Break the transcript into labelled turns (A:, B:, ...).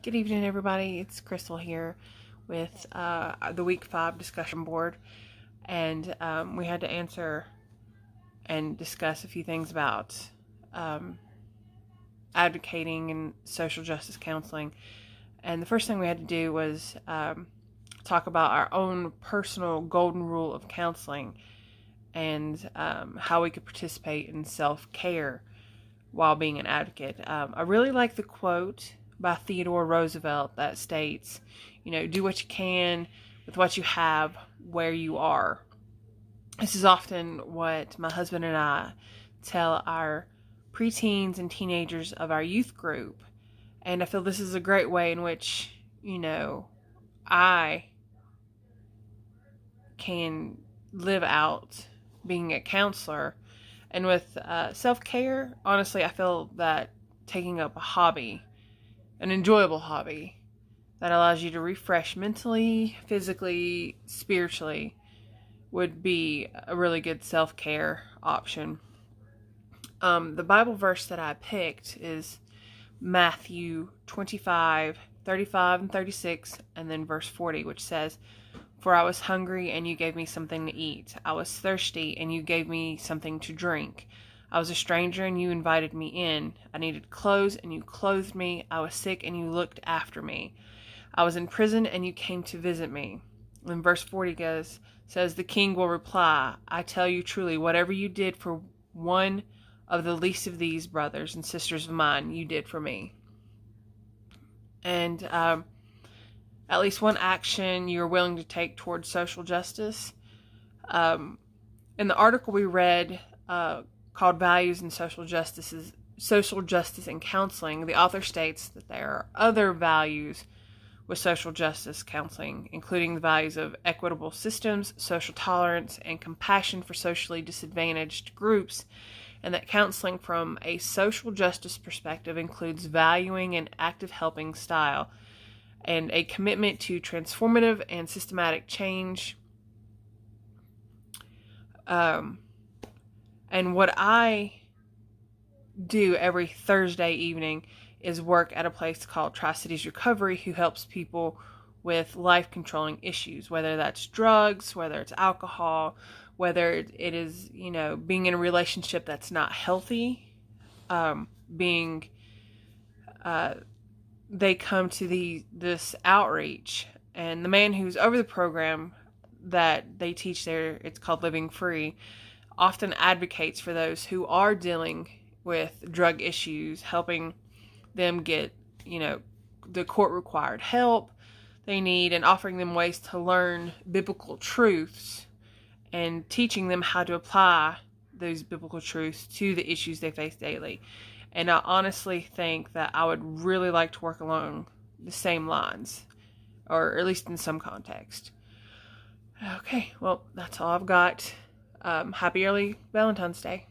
A: Good evening, everybody. It's Crystal here with the Week 5 discussion board. And we had to answer and discuss a few things about advocating and social justice counseling. And the first thing we had to do was talk about our own personal golden rule of counseling and how we could participate in self-care while being an advocate. I really like the quote by Theodore Roosevelt that states, do what you can with what you have where you are. This is often what my husband and I tell our preteens and teenagers of our youth group. And I feel this is a great way in which, I can live out being a counselor. And with self-care, honestly, I feel that taking up a hobby, an enjoyable hobby that allows you to refresh mentally, physically, spiritually, would be a really good self-care option. The Bible verse that I picked is Matthew 25, 35 and 36, and then verse 40, which says, "For I was hungry, and you gave me something to eat. I was thirsty, and you gave me something to drink. I was a stranger, and you invited me in. I needed clothes, and you clothed me. I was sick, and you looked after me. I was in prison, and you came to visit me." And verse 40 says, "The king will reply, I tell you truly, whatever you did for one of the least of these brothers and sisters of mine, you did for me." And at least one action you're willing to take towards social justice. In the article we read called Values in Social Justice and Counseling, the author states that there are other values with social justice counseling, including the values of equitable systems, social tolerance, and compassion for socially disadvantaged groups, and that counseling from a social justice perspective includes valuing an active helping style and a commitment to transformative and systematic change. And what I do every Thursday evening is work at a place called Tri-Cities Recovery, who helps people with life-controlling issues, whether that's drugs, whether it's alcohol, whether it is, being in a relationship that's not healthy, they come to this outreach, and the man who's over the program that they teach there, it's called Living Free, often advocates for those who are dealing with drug issues, helping them get, the court-required help they need, and offering them ways to learn biblical truths and teaching them how to apply those biblical truths to the issues they face daily. And I honestly think that I would really like to work along the same lines, or at least in some context. Okay, well, that's all I've got. Happy early Valentine's Day.